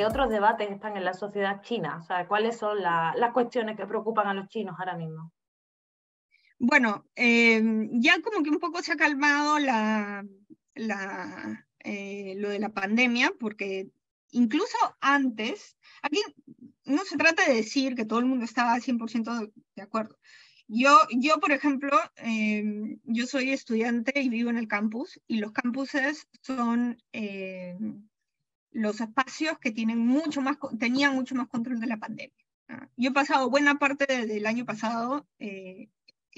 otros debates están en la sociedad china? O sea, ¿cuáles son las cuestiones que preocupan a los chinos ahora mismo? Bueno, ya como que un poco se ha calmado lo de la pandemia, porque incluso antes, aquí no se trata de decir que todo el mundo estaba 100% de acuerdo. Yo, por ejemplo, yo soy estudiante y vivo en el campus, y los campuses son los espacios que tenían mucho más control de la pandemia. Yo he pasado buena parte del año pasado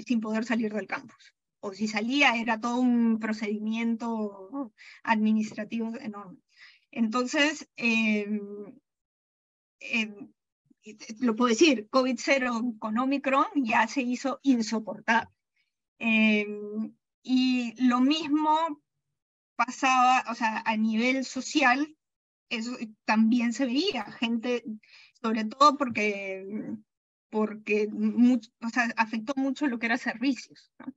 sin poder salir del campus. O si salía era todo un procedimiento administrativo enorme. Entonces, lo puedo decir, COVID-0 con Omicron ya se hizo insoportable. Y lo mismo pasaba, o sea, a nivel social, eso también se veía, gente, sobre todo porque o sea, afectó mucho lo que era servicios, ¿no?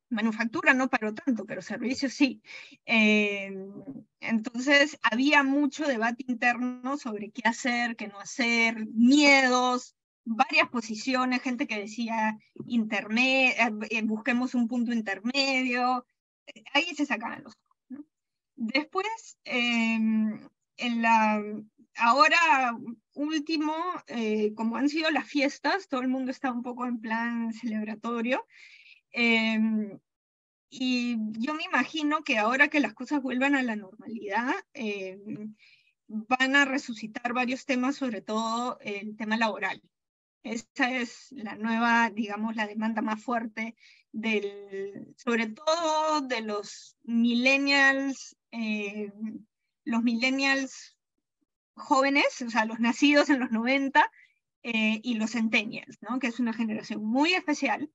Manufactura no paró tanto, pero servicios sí. Entonces había mucho debate interno sobre qué hacer, qué no hacer, miedos, varias posiciones, gente que decía busquemos un punto intermedio, ahí se sacaban los ojos, ¿no? Después, ahora último, como han sido las fiestas, todo el mundo está un poco en plan celebratorio. Y yo me imagino que ahora que las cosas vuelvan a la normalidad, van a resucitar varios temas, sobre todo el tema laboral. Esa es la nueva, digamos, la demanda más fuerte sobre todo de los millennials jóvenes, o sea, los nacidos en los 90 y los centennials, ¿no? Que es una generación muy especial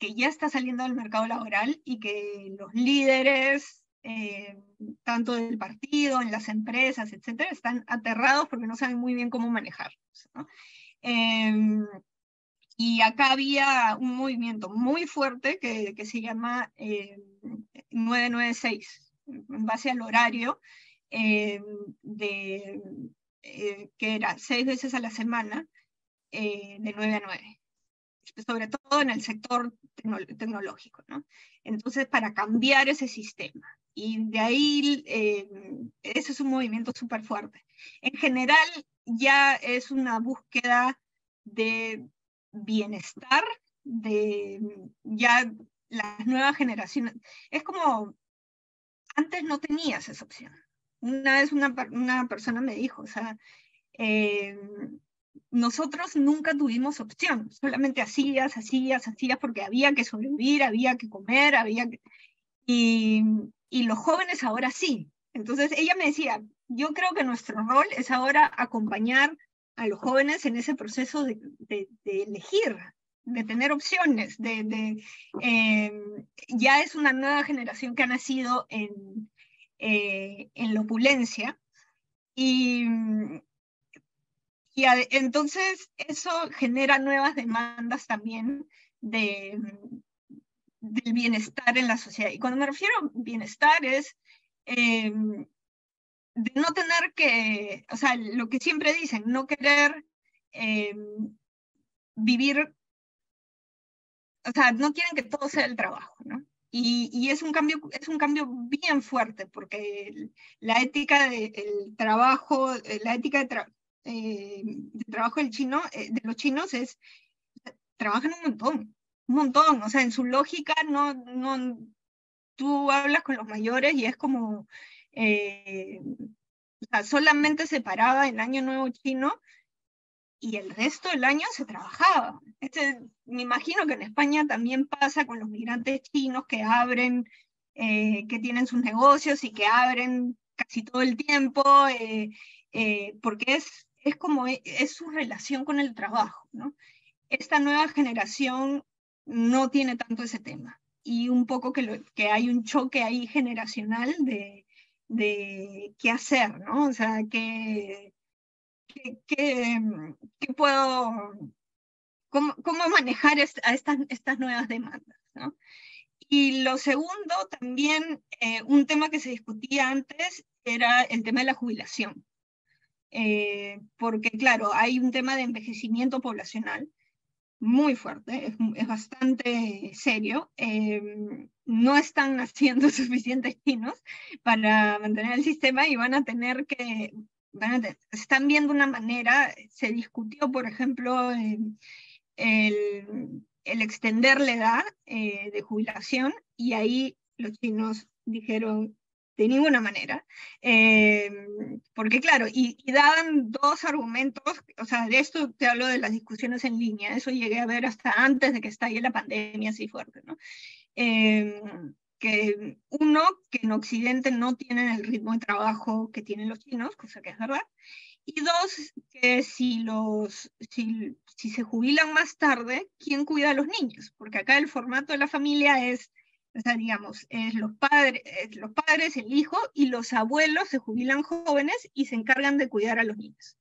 que ya está saliendo del mercado laboral y que los líderes, tanto del partido, en las empresas, etcétera, están aterrados porque no saben muy bien cómo manejarlos, ¿no? Y acá había un movimiento muy fuerte que se llama 996, en base al horario, de, que era 6 veces a la semana, de 9 a 9, sobre todo en el sector tecnológico, ¿no? Entonces, para cambiar ese sistema. Y de ahí, ese es un movimiento súper fuerte. En general, ya es una búsqueda de bienestar, de ya las nuevas generaciones. Es como, antes no tenías esa opción. Una vez una persona me dijo, o sea, nosotros nunca tuvimos opción, solamente hacías, porque había que sobrevivir, había que comer, y los jóvenes ahora sí. Entonces ella me decía, yo creo que nuestro rol es ahora acompañar a los jóvenes en ese proceso de elegir, de tener opciones, ya es una nueva generación que ha nacido en la opulencia, y entonces eso genera nuevas demandas también del bienestar en la sociedad. Y cuando me refiero a bienestar es de no tener que, o sea, lo que siempre dicen, no querer vivir, o sea, no quieren que todo sea el trabajo, ¿no? Y es un cambio bien fuerte, porque la ética del trabajo, la ética de trabajo de los chinos es, trabajan un montón, o sea, en su lógica tú hablas con los mayores y es como, o sea, solamente se paraba en Año Nuevo Chino y el resto del año se trabajaba. Me imagino que en España también pasa con los migrantes chinos que abren, que tienen sus negocios y que abren casi todo el tiempo, porque es como, es su relación con el trabajo, ¿no? Esta nueva generación no tiene tanto ese tema. Y un poco que hay un choque ahí generacional de qué hacer, ¿no? O sea, qué puedo, cómo manejar estas nuevas demandas, ¿no? Y lo segundo, también un tema que se discutía antes era el tema de la jubilación. porque claro, hay un tema de envejecimiento poblacional muy fuerte, es bastante serio. No están naciendo suficientes chinos para mantener el sistema y van a tener que, están viendo una manera, se discutió, por ejemplo, el extender la edad de jubilación, y ahí los chinos dijeron de ninguna manera, porque claro, y daban dos argumentos, o sea, de esto te hablo de las discusiones en línea, eso llegué a ver hasta antes de que estalle la pandemia así fuerte, ¿no? Que uno, que en Occidente no tienen el ritmo de trabajo que tienen los chinos, cosa que es verdad, y dos, que si se jubilan más tarde, ¿quién cuida a los niños? Porque acá el formato de la familia es, o sea, digamos, es los padres, el hijo, y los abuelos se jubilan jóvenes y se encargan de cuidar a los niños.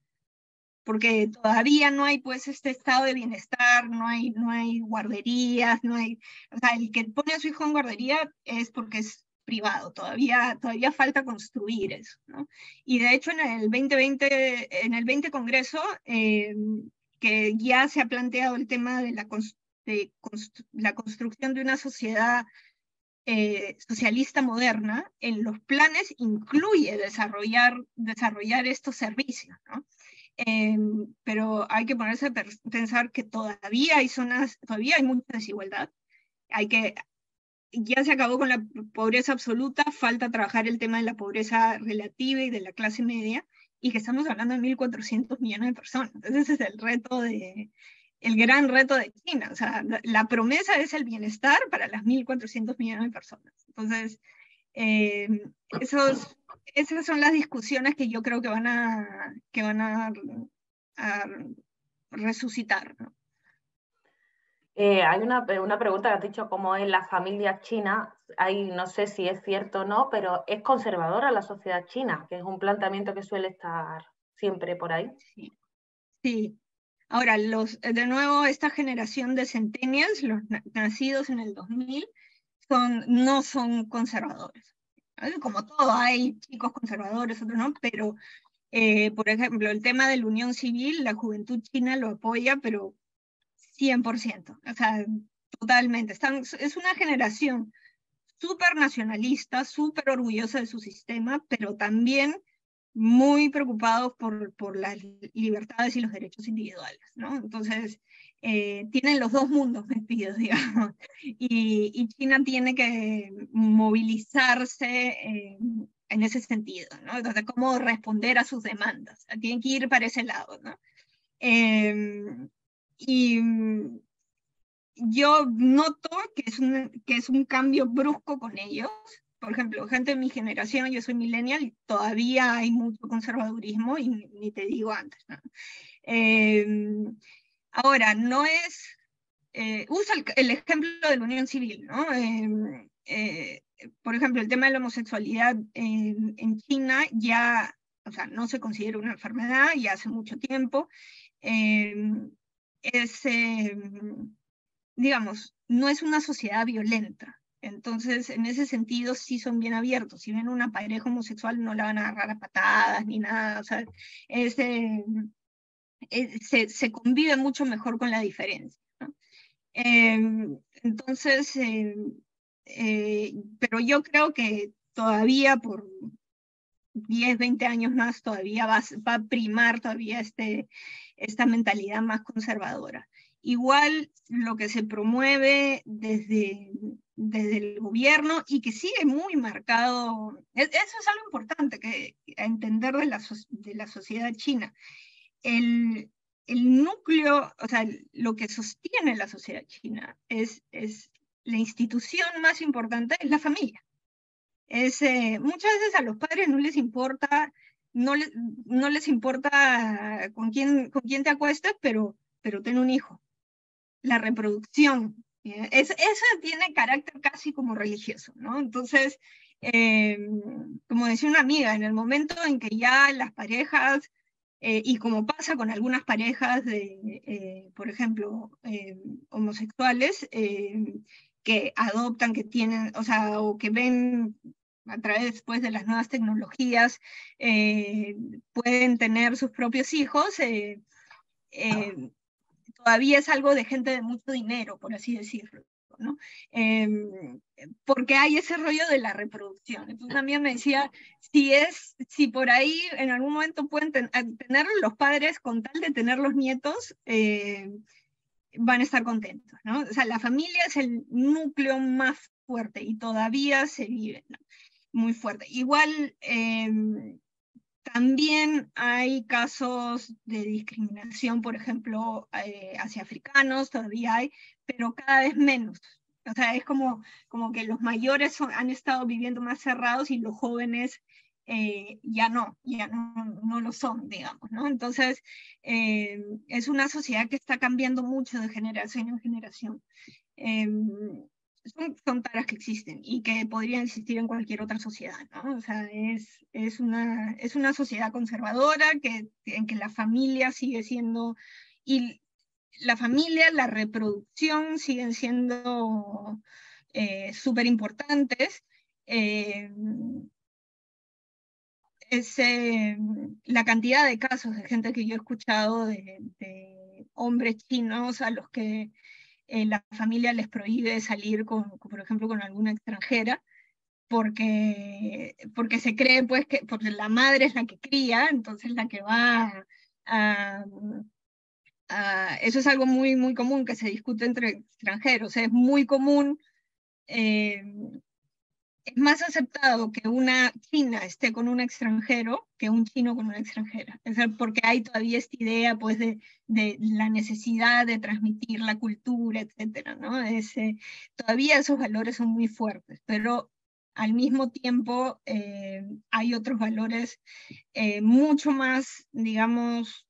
Porque todavía no hay pues este estado de bienestar, no hay guarderías, o sea, el que pone a su hijo en guardería es porque es privado, todavía falta construir eso, ¿no? Y de hecho en el 20 Congreso, que ya se ha planteado el tema de la construcción de una sociedad socialista moderna, en los planes incluye desarrollar estos servicios, ¿no? Pero hay que ponerse a pensar que todavía hay mucha desigualdad. Ya se acabó con la pobreza absoluta, falta trabajar el tema de la pobreza relativa y de la clase media, y que estamos hablando de 1.400 millones de personas. Entonces ese es el gran reto de China. O sea, la promesa es el bienestar para las 1.400 millones de personas. Entonces, esas son las discusiones que yo creo que van a resucitar, ¿no? Hay una pregunta que has dicho, ¿cómo es la familia china? Ahí no sé si es cierto o no, pero es conservadora la sociedad china, que es un planteamiento que suele estar siempre por ahí. Sí. Sí. Ahora, de nuevo, esta generación de centennials, los nacidos en el 2000, no son conservadores. Como todo, hay chicos conservadores, otros no, pero, por ejemplo, el tema de la unión civil, la juventud china lo apoya, pero 100%, o sea, totalmente. Es una generación súper nacionalista, súper orgullosa de su sistema, pero también muy preocupados por las libertades y los derechos individuales, ¿no? Entonces, tienen los dos mundos metidos, digamos, y China tiene que movilizarse en ese sentido, ¿no? Entonces, cómo responder a sus demandas, tienen que ir para ese lado, ¿no? Y yo noto que es un cambio brusco con ellos. Por ejemplo, gente de mi generación, yo soy millennial, y todavía hay mucho conservadurismo, y ni te digo antes, ¿no? Ahora, no es... usa el ejemplo de la unión civil, ¿no? Por ejemplo, el tema de la homosexualidad en China ya, o sea, no se considera una enfermedad ya hace mucho tiempo. Es... digamos, no es una sociedad violenta. Entonces, en ese sentido, sí son bien abiertos. Si ven una pareja homosexual, no la van a agarrar a patadas ni nada. O sea, se convive mucho mejor con la diferencia, ¿no? Entonces, pero yo creo que todavía por 10, 20 años más, todavía va a primar todavía esta mentalidad más conservadora. Igual lo que se promueve desde el gobierno, y que sigue muy marcado, eso es algo importante a entender de la sociedad china. El, el núcleo, o sea, lo que sostiene la sociedad china es la institución más importante, es la familia. Muchas veces a los padres no les importa, no les importa con quién te acuestas, pero ten un hijo. La reproducción, eso tiene carácter casi como religioso, ¿no? Entonces, como decía una amiga, en el momento en que ya las parejas, y como pasa con algunas parejas por ejemplo, homosexuales, que adoptan, que tienen, o sea, o que ven a través pues, de las nuevas tecnologías pueden tener sus propios hijos, todavía es algo de gente de mucho dinero, por así decirlo, ¿no? Porque hay ese rollo de la reproducción. Entonces también me decía, si por ahí en algún momento pueden tener los padres con tal de tener los nietos, van a estar contentos, ¿no? O sea, la familia es el núcleo más fuerte y todavía se vive, ¿no? Muy fuerte. Igual, también hay casos de discriminación, por ejemplo, hacia africanos, todavía hay, pero cada vez menos. O sea, es como que los mayores han estado viviendo más cerrados y los jóvenes ya no lo son, digamos, ¿no? Entonces, es una sociedad que está cambiando mucho de generación en generación. Son taras que existen y que podrían existir en cualquier otra sociedad, ¿no? O sea, es una sociedad conservadora en que la familia sigue siendo, y la familia, la reproducción siguen siendo súper importantes. La cantidad de casos de gente que yo he escuchado de hombres chinos a los que la familia les prohíbe salir, por ejemplo, con alguna extranjera, porque se cree pues que porque la madre es la que cría, entonces la que va a, eso es algo muy, muy común que se discute entre extranjeros, es muy común, eh, es más aceptado que una china esté con un extranjero que un chino con una extranjera. Es decir, porque hay todavía esta idea pues, de la necesidad de transmitir la cultura, etcétera, ¿no? Todavía esos valores son muy fuertes, pero al mismo tiempo hay otros valores mucho más, digamos,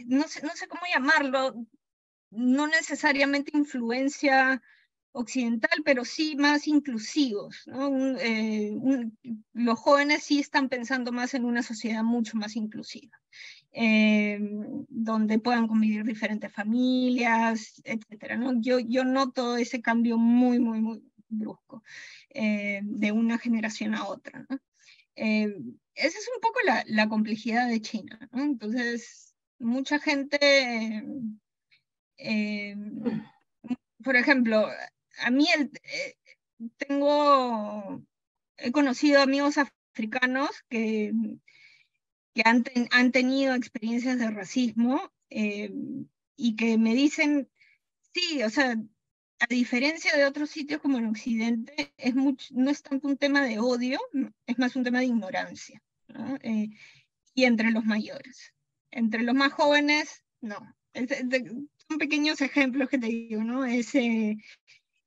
no sé cómo llamarlo, no necesariamente influencia occidental, pero sí más inclusivos, ¿no? Los jóvenes sí están pensando más en una sociedad mucho más inclusiva, donde puedan convivir diferentes familias, etcétera, ¿no? Yo noto ese cambio muy, muy, muy brusco de una generación a otra, ¿no? Esa es un poco la complejidad de China, ¿no? Entonces, mucha gente... Eh, por ejemplo, a mí he conocido amigos africanos que han tenido experiencias de racismo y que me dicen, sí, o sea, a diferencia de otros sitios como en Occidente, no es tanto un tema de odio, es más un tema de ignorancia, ¿no? Y entre los mayores. Entre los más jóvenes, no. Son pequeños ejemplos que te digo, ¿no?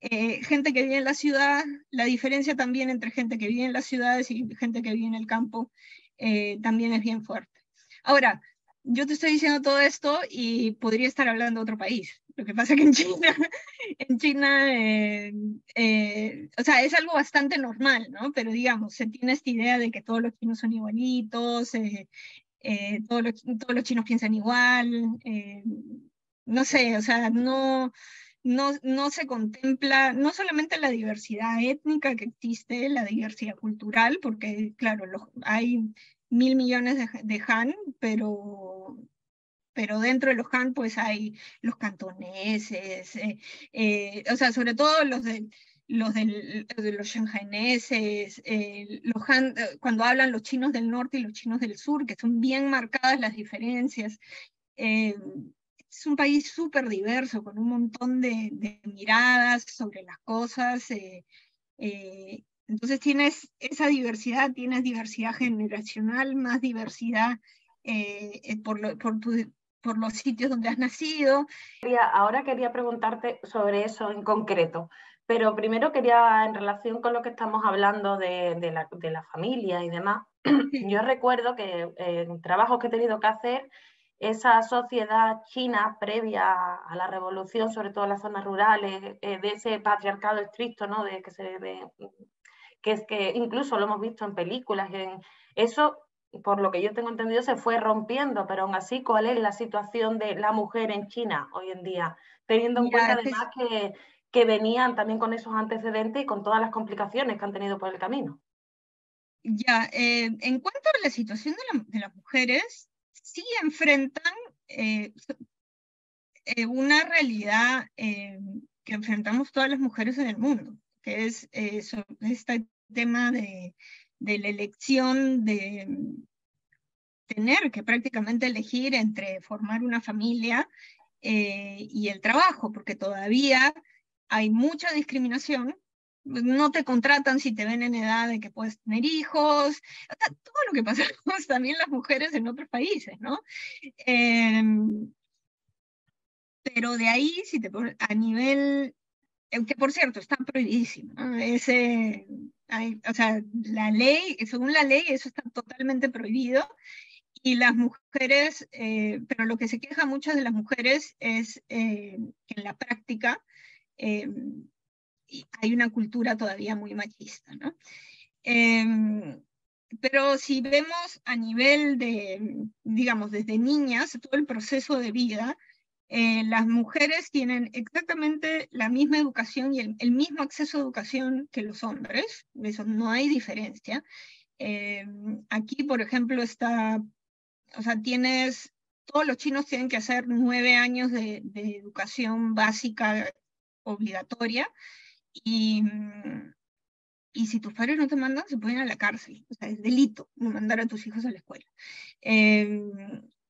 Gente que vive en la ciudad, la diferencia también entre gente que vive en las ciudades y gente que vive en el campo también es bien fuerte. Ahora, yo te estoy diciendo todo esto y podría estar hablando de otro país. Lo que pasa es que en China, en China o sea, es algo bastante normal, ¿no? Pero digamos, se tiene esta idea de que todos los chinos son igualitos, todos los chinos piensan igual, no sé, o sea, no se contempla no solamente la diversidad étnica que existe, la diversidad cultural, porque claro, hay 1.000 millones de Han, pero dentro de los Han pues hay los cantoneses, o sea, sobre todo de los shanghaneses, cuando hablan los chinos del norte y los chinos del sur, que son bien marcadas las diferencias. Es un país súper diverso, con un montón de miradas sobre las cosas. Entonces tienes esa diversidad, tienes diversidad generacional, más diversidad por los sitios donde has nacido. Ahora quería preguntarte sobre eso en concreto, pero primero quería, en relación con lo que estamos hablando de la familia y demás, yo recuerdo que en trabajos que he tenido que hacer, esa sociedad china previa a la revolución, sobre todo en las zonas rurales, de ese patriarcado estricto, ¿no? Que es que incluso lo hemos visto en películas, eso, por lo que yo tengo entendido, se fue rompiendo, pero aún así, ¿cuál es la situación de la mujer en China hoy en día? Teniendo en cuenta Ya, además que venían también con esos antecedentes y con todas las complicaciones que han tenido por el camino. Ya, en cuanto a la situación de las mujeres, sí enfrentan una realidad que enfrentamos todas las mujeres en el mundo, que es este tema de la elección de tener que prácticamente elegir entre formar una familia y el trabajo, porque todavía hay mucha discriminación. No te contratan si te ven en edad de que puedes tener hijos, o sea, todo lo que pasamos también las mujeres en otros países, ¿no? Eh, pero de ahí, si te a nivel, que por cierto, está prohibidísimo, ¿no? O sea, la ley, según la ley, eso está totalmente prohibido, y las mujeres, pero lo que se queja muchas de las mujeres es que en la práctica eh, hay una cultura todavía muy machista, ¿no? Pero si vemos a nivel de, digamos, desde niñas, todo el proceso de vida, las mujeres tienen exactamente la misma educación y el mismo acceso a educación que los hombres, eso no hay diferencia. Aquí, por ejemplo, o sea, todos los chinos tienen que hacer 9 años de educación básica obligatoria, y, y si tus padres no te mandan, se pueden ir a la cárcel. O sea, es delito no mandar a tus hijos a la escuela. Eh,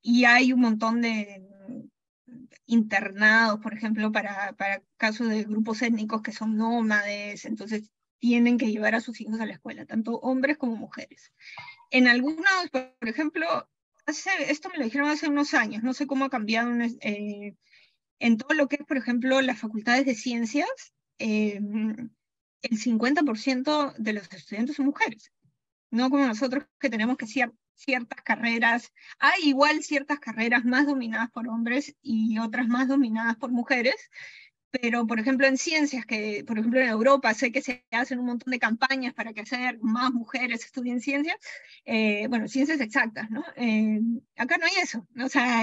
y hay un montón de internados, por ejemplo, para casos de grupos étnicos que son nómades, entonces tienen que llevar a sus hijos a la escuela, tanto hombres como mujeres. En algunos, por ejemplo, esto me lo dijeron hace unos años, no sé cómo ha cambiado en todo lo que es, por ejemplo, las facultades de ciencias, el 50% de los estudiantes son mujeres, no como nosotros que tenemos que ciertas carreras, hay igual ciertas carreras más dominadas por hombres y otras más dominadas por mujeres, pero por ejemplo en ciencias, que por ejemplo en Europa sé que se hacen un montón de campañas para que hacer más mujeres estudien ciencias, bueno, ciencias exactas, ¿no? Acá no hay eso, o sea,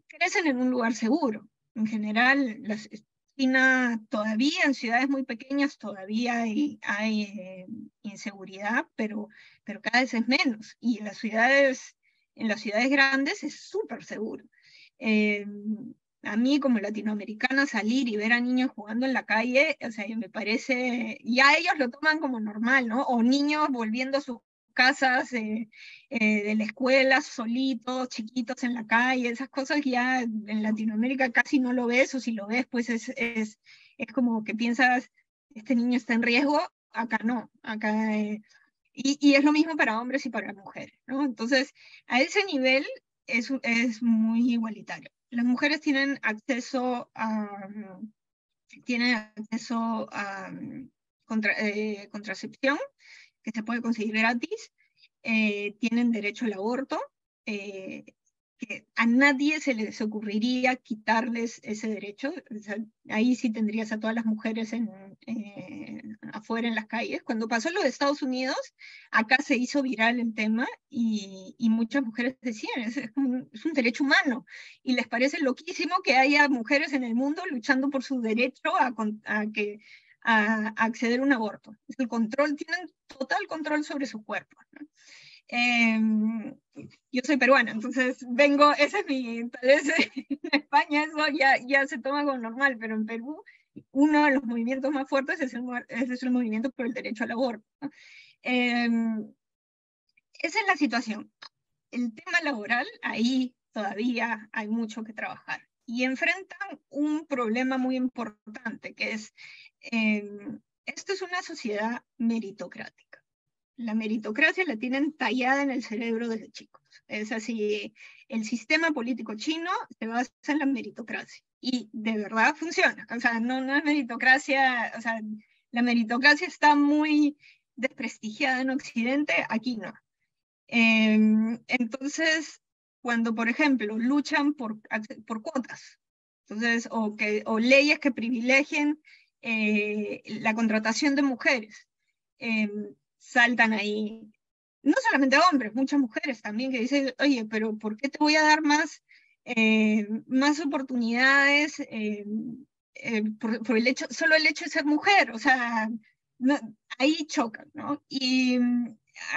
crecen en un lugar seguro. En general, China todavía, en ciudades muy pequeñas, todavía hay inseguridad, pero cada vez es menos. Y en las ciudades grandes es súper seguro. Eh, a mí como latinoamericana salir y ver a niños jugando en la calle, o sea, me parece, ya ellos lo toman como normal, ¿no? O niños volviendo a sus casas de la escuela solitos, chiquitos en la calle, esas cosas ya en Latinoamérica casi no lo ves, o si lo ves pues es como que piensas, este niño está en riesgo, acá no, acá... y es lo mismo para hombres y para mujeres, ¿no? Entonces, a ese nivel es muy igualitario. Las mujeres tienen acceso a contracepción, que se puede conseguir gratis, tienen derecho al aborto, eh, que a nadie se les ocurriría quitarles ese derecho. O sea, ahí sí tendrías a todas las mujeres afuera en las calles. Cuando pasó lo de Estados Unidos, acá se hizo viral el tema y muchas mujeres decían, es un derecho humano, y les parece loquísimo que haya mujeres en el mundo luchando por su derecho a acceder a un aborto. Tienen total control sobre su cuerpo, ¿no? Eh, yo soy peruana, entonces ese es tal vez en España eso ya se toma como normal, pero en Perú uno de los movimientos más fuertes es el movimiento por el derecho al aborto, ¿no? Eh, Esa es la situación. El tema laboral, ahí todavía hay mucho que trabajar. Y enfrentan un problema muy importante, que es, eh, esto es una sociedad meritocrática. La meritocracia la tienen tallada en el cerebro desde chicos. Es así, el sistema político chino se basa en la meritocracia. Y de verdad funciona. O sea, no es meritocracia, o sea, la meritocracia está muy desprestigiada en Occidente, aquí no. Entonces, cuando, por ejemplo, luchan por cuotas, entonces, o leyes que privilegien la contratación de mujeres, eh, saltan ahí, no solamente hombres, muchas mujeres también que dicen, oye, pero ¿por qué te voy a dar más oportunidades por el hecho, solo el hecho de ser mujer, o sea, no, ahí chocan, ¿no? Y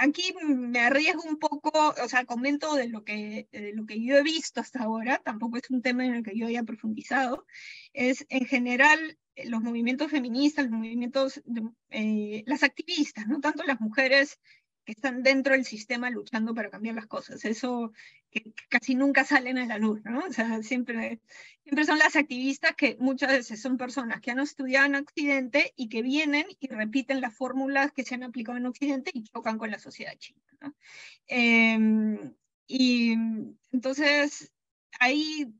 aquí me arriesgo un poco, o sea, comento de lo que yo he visto hasta ahora, tampoco es un tema en el que yo haya profundizado, es en general los movimientos feministas, los movimientos, las activistas, no tanto las mujeres que están dentro del sistema luchando para cambiar las cosas, eso que casi nunca salen a la luz, ¿no? O sea, siempre son las activistas que muchas veces son personas que han estudiado en Occidente y que vienen y repiten las fórmulas que se han aplicado en Occidente y chocan con la sociedad china, ¿no? Y entonces ahí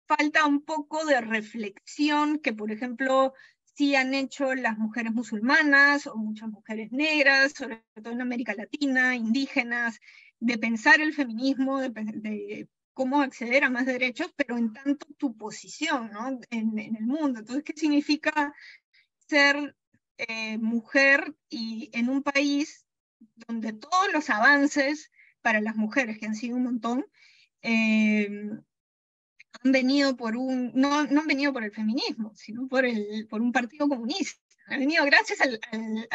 falta un poco de reflexión que, por ejemplo, sí han hecho las mujeres musulmanas o muchas mujeres negras, sobre todo en América Latina, indígenas, de pensar el feminismo, de cómo acceder a más derechos, pero en tanto tu posición, ¿no? en el mundo. Entonces, ¿qué significa ser mujer y en un país donde todos los avances para las mujeres, que han sido un montón, han venido no han venido por el feminismo, sino por un partido comunista. Han venido gracias al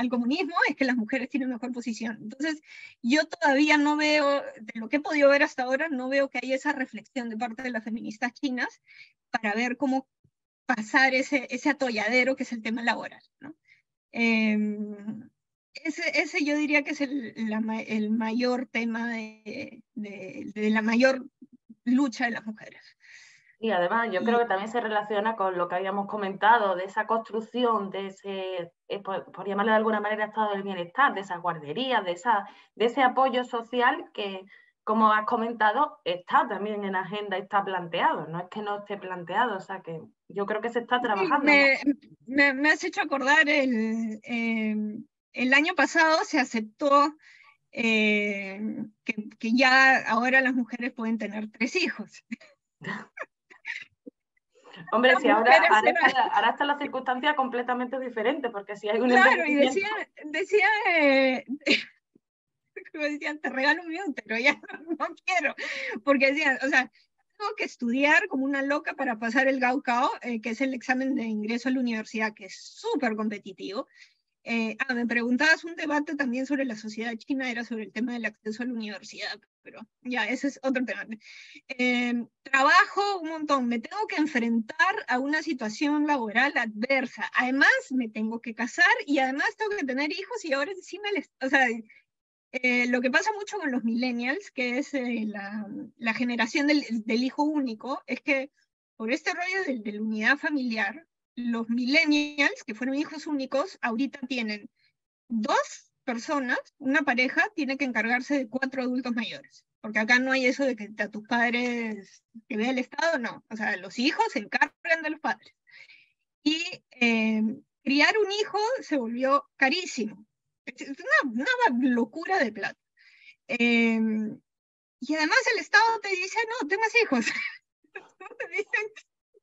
comunismo, es que las mujeres tienen mejor posición. Entonces, yo todavía no veo, de lo que he podido ver hasta ahora, no veo que haya esa reflexión de parte de las feministas chinas para ver cómo pasar ese atolladero que es el tema laboral, ¿no? Ese yo diría que es el mayor tema de la mayor lucha de las mujeres. Y además yo creo que también se relaciona con lo que habíamos comentado, de esa construcción, de ese, por llamarle de alguna manera, estado del bienestar, de esas guarderías, de ese apoyo social que, como has comentado, está también en agenda, está planteado, no es que no esté planteado, o sea que yo creo que se está trabajando. Me has hecho acordar, el año pasado se aceptó que ya ahora las mujeres pueden tener 3 hijos. Hombre, si ahora está la circunstancia completamente diferente, porque si hay un claro, y envejecimiento... decían, te regalo un útero, ya no quiero, porque decían, o sea, tengo que estudiar como una loca para pasar el Gaokao, que es el examen de ingreso a la universidad, que es súper competitivo. Me preguntabas un debate también sobre la sociedad china, era sobre el tema del acceso a la universidad, pero ya, ese es otro tema. Trabajo un montón, me tengo que enfrentar a una situación laboral adversa, además me tengo que casar y además tengo que tener hijos y ahora encima, o sea, lo que pasa mucho con los millennials, que es la generación del hijo único, es que por este rollo de la unidad familiar, los millennials, que fueron hijos únicos, ahorita tienen 2 personas, una pareja, tiene que encargarse de 4 adultos mayores. Porque acá no hay eso de que a tus padres que vea el Estado, no. O sea, los hijos se encargan de los padres. Y criar un hijo se volvió carísimo. Es una locura de plata. Y además el Estado te dice, no, ten más hijos. Te dicen,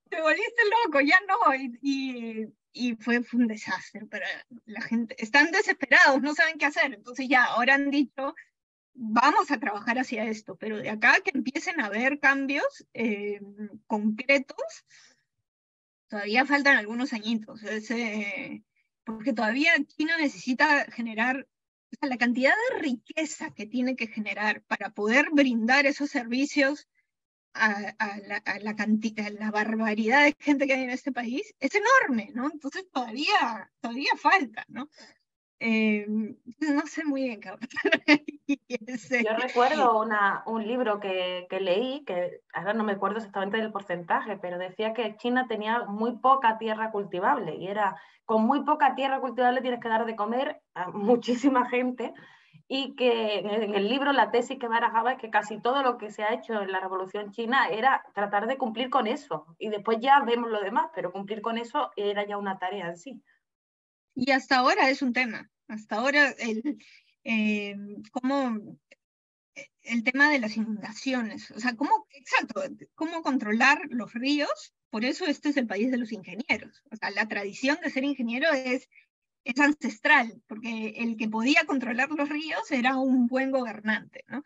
te volviste loco, ya no. Y fue un desastre para la gente. Están desesperados, no saben qué hacer. Entonces ya, ahora han dicho, vamos a trabajar hacia esto, pero de acá que empiecen a haber cambios concretos, todavía faltan algunos añitos. Porque todavía China necesita generar, o sea, la cantidad de riqueza que tiene que generar para poder brindar esos servicios a la barbaridad de gente que hay en este país es enorme, ¿no? Entonces todavía falta, ¿no? No sé muy bien qué va a pasar ahí. Yo recuerdo un libro que leí, que ahora no me acuerdo exactamente del porcentaje, pero decía que China tenía muy poca tierra cultivable y era, con muy poca tierra cultivable tienes que dar de comer a muchísima gente, y que en el libro la tesis que barajaba es que casi todo lo que se ha hecho en la Revolución China era tratar de cumplir con eso, y después ya vemos lo demás, pero cumplir con eso era ya una tarea en sí. Y hasta ahora es un tema, hasta ahora cómo el tema de las inundaciones, o sea, cómo controlar los ríos, por eso este es el país de los ingenieros, o sea, la tradición de ser ingeniero es ancestral, porque el que podía controlar los ríos era un buen gobernante, ¿no?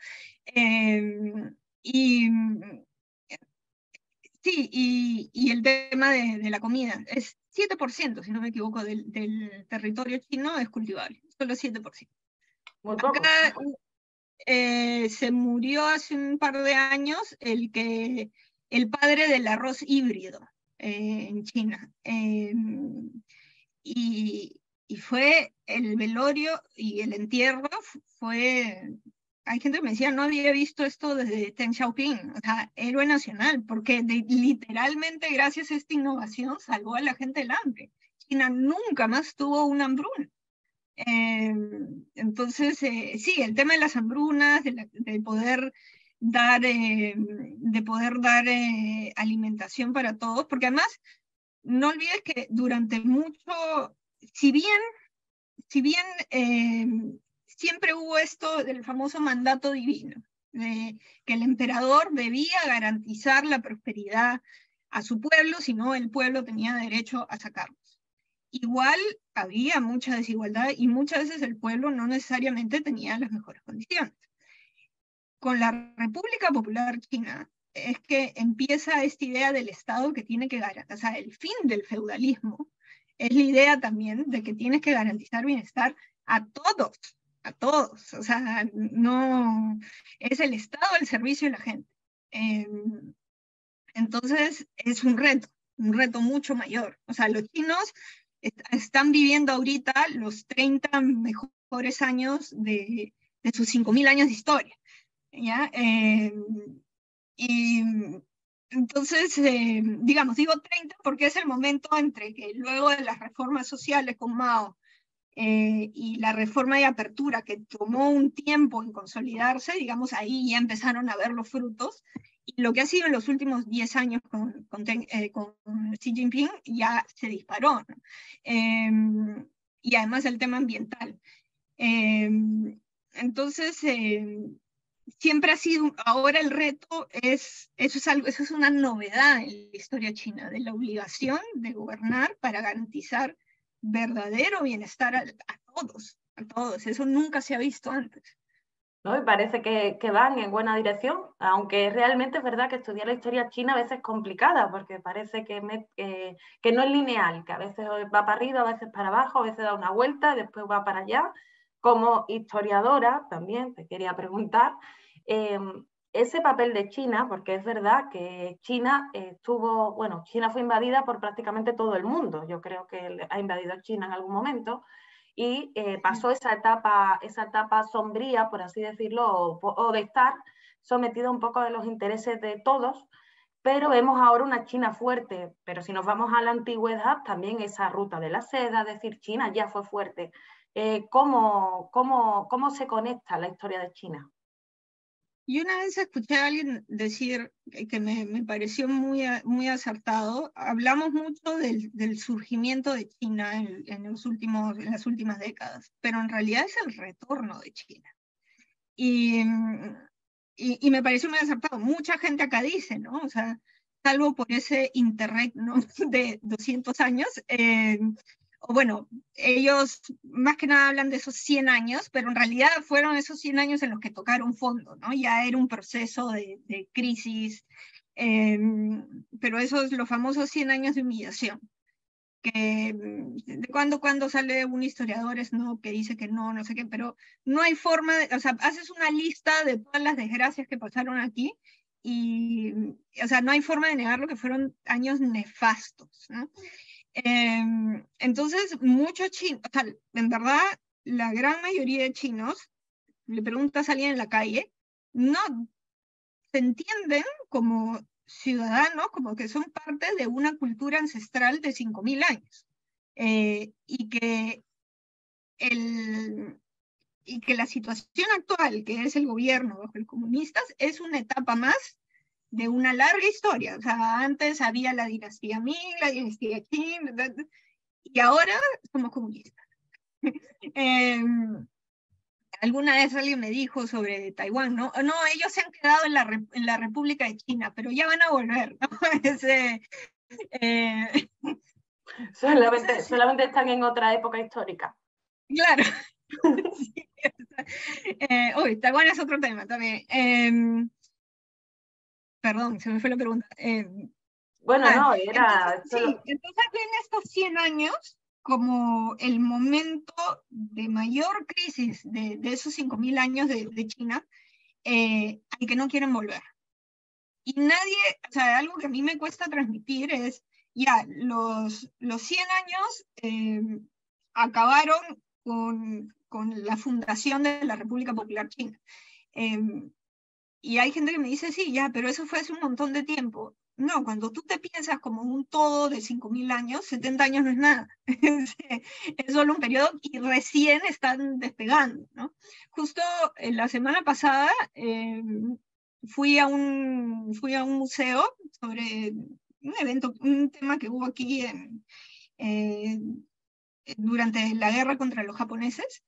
Y Sí, y el tema de la comida. Es 7%, si no me equivoco, del territorio chino es cultivable. Solo 7%. Muy Acá poco. se murió hace un par de años el padre del arroz híbrido en China. Y, y fue el velorio y el entierro fue... Hay gente que me decía, no había visto esto desde Deng Xiaoping, o sea, héroe nacional, porque literalmente gracias a esta innovación salvó a la gente del hambre. China nunca más tuvo una hambruna. Eh, entonces, sí, el tema de las hambrunas, de poder dar alimentación para todos, porque además, no olvides que durante mucho, si bien, si bien eh, siempre hubo esto del famoso mandato divino, de que el emperador debía garantizar la prosperidad a su pueblo, si no el pueblo tenía derecho a sacarlo. Igual había mucha desigualdad y muchas veces el pueblo no necesariamente tenía las mejores condiciones. Con la República Popular China es que empieza esta idea del Estado que tiene que garantizar, o sea, el fin del feudalismo es la idea también de que tienes que garantizar bienestar a todos, a todos. O sea, no es el Estado al servicio de la gente. Eh, entonces es un reto mucho mayor. O sea, los chinos están viviendo ahorita los 30 mejores años de sus 5.000 años de historia. ¿Ya? Y entonces, digamos, digo 30 porque es el momento entre que luego de las reformas sociales con Mao y la reforma de apertura que tomó un tiempo en consolidarse, digamos, ahí ya empezaron a ver los frutos. Y lo que ha sido en los últimos 10 años con Xi Jinping ya se disparó, ¿no? Y además el tema ambiental. Eh, entonces, siempre ha sido, ahora el reto eso es una novedad en la historia china, de la obligación de gobernar para garantizar verdadero bienestar a todos. Eso nunca se ha visto antes. ¿No? Y parece que van en buena dirección, aunque realmente es verdad que estudiar la historia china a veces es complicada, porque parece que no es lineal, que a veces va para arriba, a veces para abajo, a veces da una vuelta, después va para allá. Como historiadora, también te quería preguntar, eh, ese papel de China, porque es verdad que China China fue invadida por prácticamente todo el mundo, yo creo que ha invadido China en algún momento, y pasó esa etapa sombría, por así decirlo, o de estar sometido un poco a los intereses de todos, pero vemos ahora una China fuerte. Pero si nos vamos a la antigüedad, también esa ruta de la seda, es decir, China ya fue fuerte. ¿Cómo se conecta la historia de China? Y una vez escuché a alguien decir que me pareció muy acertado. Hablamos mucho del surgimiento de China en las últimas décadas, pero en realidad es el retorno de China. Y, y me pareció muy acertado. Mucha gente acá dice, ¿no? O sea, salvo por ese interregno, ¿no? De 200 años, o bueno, ellos más que nada hablan de esos 100 años, pero en realidad fueron esos 100 años en los que tocaron fondo, ¿no? Ya era un proceso de crisis, eh, pero esos, los famosos 100 años de humillación, que de cuando sale un historiador es no, que dice que no, no sé qué, pero no hay forma, o sea, haces una lista de todas las desgracias que pasaron aquí y, o sea, no hay forma de negar lo que fueron años nefastos, ¿no? Entonces, muchos chinos, o sea, en verdad, la gran mayoría de chinos, le preguntas a alguien en la calle, no se entienden como ciudadanos, como que son parte de una cultura ancestral de 5.000 años. Y el, y que la situación actual, que es el gobierno bajo los comunistas, es una etapa más de una larga historia. O sea, antes había la dinastía Ming, la dinastía Qing, y ahora somos comunistas. eh, Alguna vez alguien me dijo sobre Taiwán, ¿no? No, ellos se han quedado en la República de China, pero ya van a volver, ¿no? Ese, eh, entonces, Solamente están en otra época histórica. claro. Sí, uy, Taiwán es otro tema también. Perdón, se me fue la pregunta. Bueno, Ah, no, entonces, era sí, solo... entonces ven estos 100 años como el momento de mayor crisis de esos 5.000 años de China, al que no quieren volver. Y nadie, o sea, algo que a mí me cuesta transmitir es, ya, los 100 años acabaron con la fundación de la República Popular China. Eh, y hay gente que me dice, sí, ya, pero eso fue hace un montón de tiempo. No, cuando tú te piensas como un todo de 5.000 años, 70 años no es nada. Es solo un periodo y recién están despegando, ¿no? Justo la semana pasada fui a un museo sobre un evento, un tema que hubo aquí eh, durante la guerra contra los japoneses,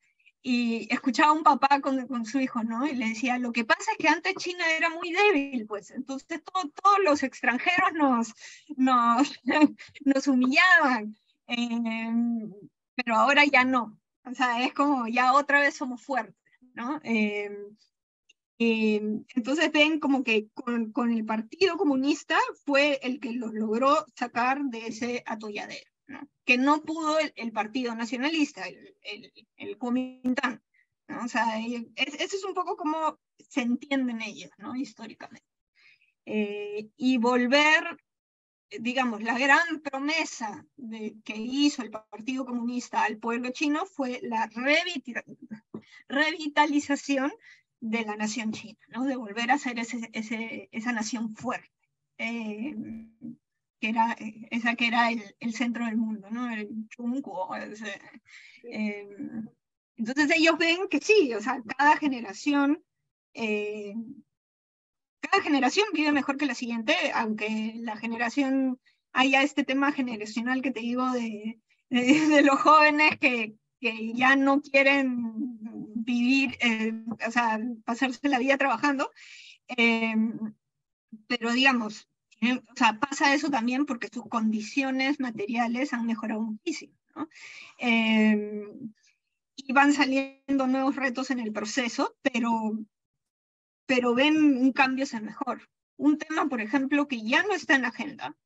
y escuchaba a un papá con su hijo, ¿no? Y le decía, lo que pasa es que antes China era muy débil, pues, entonces todos los extranjeros nos, nos humillaban, pero ahora ya no. O sea, es como ya otra vez somos fuertes, ¿no? Entonces ven como que con el Partido Comunista fue el que los logró sacar de ese atolladero, ¿no? Que no pudo el Partido Nacionalista, el Kuomintang, ¿no? O sea, eso es un poco como se entienden ellos, ¿no? Históricamente. Y volver, digamos, la gran promesa que hizo el Partido Comunista al pueblo chino fue la revitalización de la nación china, ¿no? De volver a ser esa nación fuerte, eh, que era el centro del mundo, ¿no? El Chunguo. Eh, entonces ellos ven que sí, o sea, eh, cada generación vive mejor que la siguiente, aunque la generación haya este tema generacional que te digo de los jóvenes que ya no quieren vivir, o sea, pasarse la vida trabajando, eh, pero digamos, o sea, pasa eso también porque sus condiciones materiales han mejorado muchísimo, ¿no? Y van saliendo nuevos retos en el proceso, pero ven un cambio hacia mejor. Un tema, por ejemplo, que ya no está en la agenda,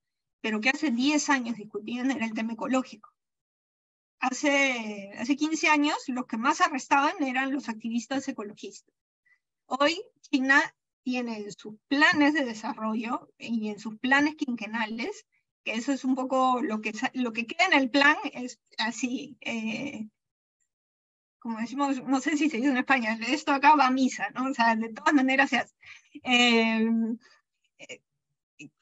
pero que hace 10 años discutían, era el tema ecológico. Hace 15 años los que más arrestaban eran los activistas ecologistas. Hoy China tiene en sus planes de desarrollo y en sus planes quinquenales, que eso es un poco lo que queda en el plan, es así, como decimos, no sé si se dice en España, esto acá va a misa, ¿no? O sea, de todas maneras se hace. Eh,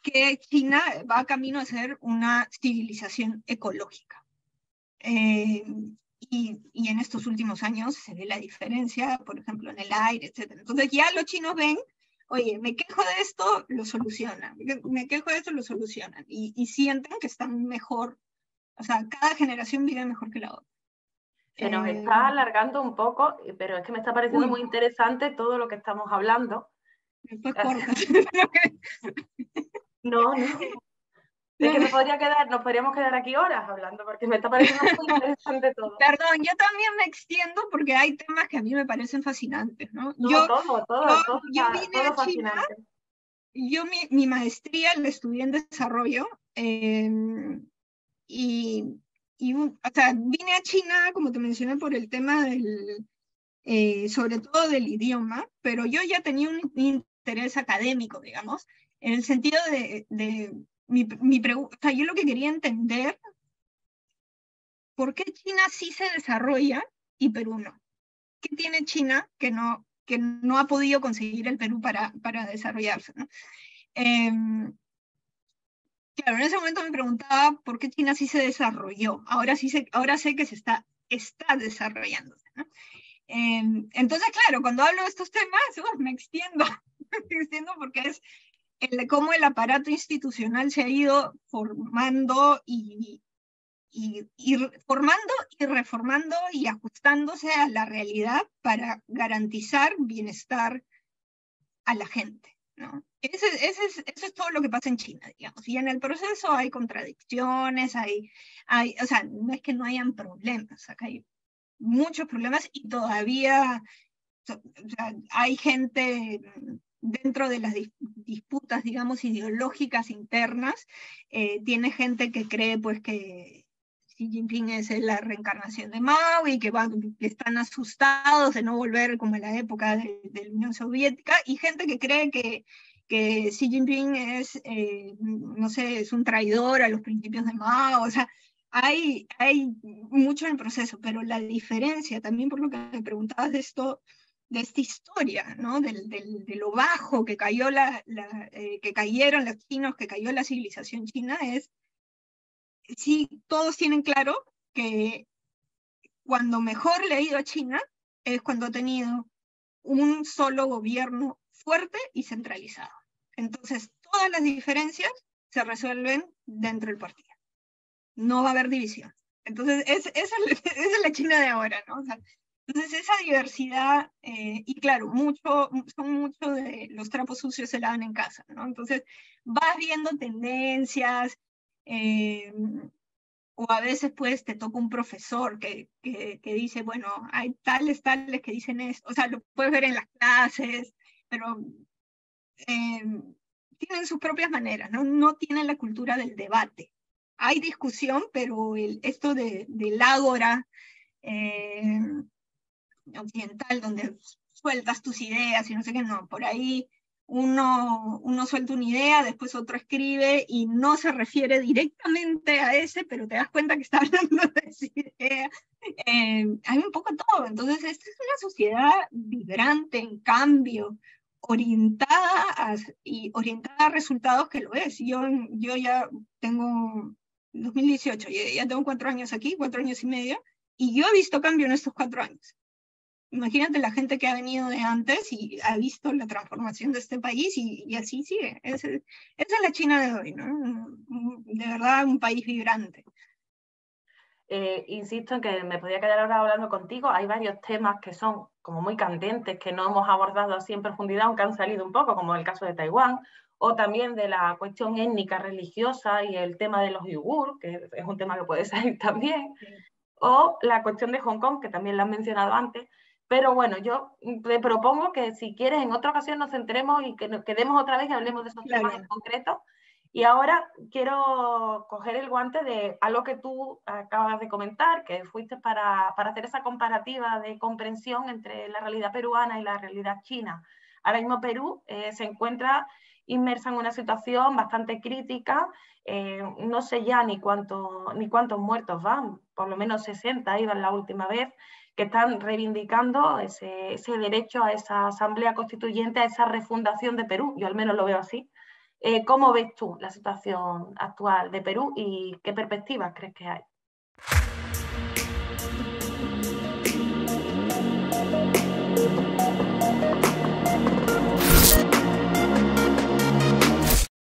que China va camino a ser una civilización ecológica. Eh, y en estos últimos años se ve la diferencia, por ejemplo, en el aire, etc. Entonces ya los chinos ven, oye, me quejo de esto, lo solucionan, me quejo de esto, lo solucionan, y sienten que están mejor, o sea, cada generación vive mejor que la otra. Se nos Eh, está alargando un poco, pero es que me está pareciendo uy, muy interesante todo lo que estamos hablando. después cortas. No, no. Es que nos podríamos quedar aquí horas hablando, porque me está pareciendo muy interesante todo. Perdón, yo también me extiendo porque hay temas que a mí me parecen fascinantes, ¿no? No, Yo vine a todo China, fascinante. yo mi maestría la estudié en desarrollo, y, o sea, vine a China, como te mencioné, por el tema sobre todo del idioma, pero yo ya tenía un interés académico, digamos, en el sentido de mi pregunta, o sea, yo lo que quería entender, ¿por qué China sí se desarrolla y Perú no? ¿Qué tiene China que no ha podido conseguir el Perú para desarrollarse, ¿no? Eh, claro, en ese momento me preguntaba por qué China sí se desarrolló. Ahora sé que está desarrollándose, ¿no? Entonces, claro, cuando hablo de estos temas, me extiendo, me extiendo porque es cómo el aparato institucional se ha ido formando y formando y reformando y ajustándose a la realidad para garantizar bienestar a la gente, ¿no? Eso es todo lo que pasa en China, digamos. Y en el proceso hay contradicciones, o sea, no es que no hayan problemas, acá hay muchos problemas y todavía, o sea, hay gente dentro de las disputas, digamos, ideológicas internas. Tiene gente que cree pues que Xi Jinping es la reencarnación de Mao y que están asustados de no volver como en la época de la Unión Soviética, y gente que cree que Xi Jinping es, no sé, es un traidor a los principios de Mao. O sea, hay mucho en el proceso, pero la diferencia, también por lo que me preguntabas de esto, de esta historia, ¿no? De lo bajo que cayó que cayeron los chinos, que cayó la civilización china, es, sí, todos tienen claro que cuando mejor le ha ido a China es cuando ha tenido un solo gobierno fuerte y centralizado. Entonces, todas las diferencias se resuelven dentro del partido. No va a haber división. Entonces, esa es la China de ahora, ¿no? O sea, entonces, esa diversidad, y claro, son mucho de los trapos sucios se lavan en casa, ¿no? Entonces, vas viendo tendencias, o a veces pues te toca un profesor que dice, bueno, hay tales que dicen esto, o sea, lo puedes ver en las clases, pero tienen sus propias maneras, ¿no? No tienen la cultura del debate. Hay discusión, pero esto del ágora occidental, donde sueltas tus ideas y no sé qué, no, por ahí uno suelta una idea, después otro escribe y no se refiere directamente a ese, pero te das cuenta que está hablando de esa idea. Hay un poco todo. Entonces, esta es una sociedad vibrante, en cambio, orientada a resultados, que lo es. Yo ya tengo 2018, ya tengo 4 años aquí, 4 años y medio, y yo he visto cambio en estos 4 años. Imagínate la gente que ha venido de antes y ha visto la transformación de este país, y así sigue. Esa es la China de hoy, ¿no? De verdad, un país vibrante. Insisto en que me podría quedar ahora hablando contigo. Hay varios temas que son como muy candentes, que no hemos abordado así en profundidad, aunque han salido un poco, como el caso de Taiwán, o también de la cuestión étnica religiosa y el tema de los uigur, que es un tema que puede salir también, sí. O la cuestión de Hong Kong, que también la han mencionado antes. Pero bueno, yo te propongo que si quieres en otra ocasión nos centremos y que nos quedemos otra vez y hablemos de esos temas en concreto. Y ahora quiero coger el guante de algo que tú acabas de comentar, que fuiste para hacer esa comparativa de comprensión entre la realidad peruana y la realidad china. Ahora mismo Perú se encuentra inmersa en una situación bastante crítica. No sé ya ni cuántos muertos van, por lo menos 60 iban la última vez, que están reivindicando ese derecho a esa asamblea constituyente, a esa refundación de Perú. Yo al menos lo veo así. ¿Cómo ves tú la situación actual de Perú y qué perspectivas crees que hay?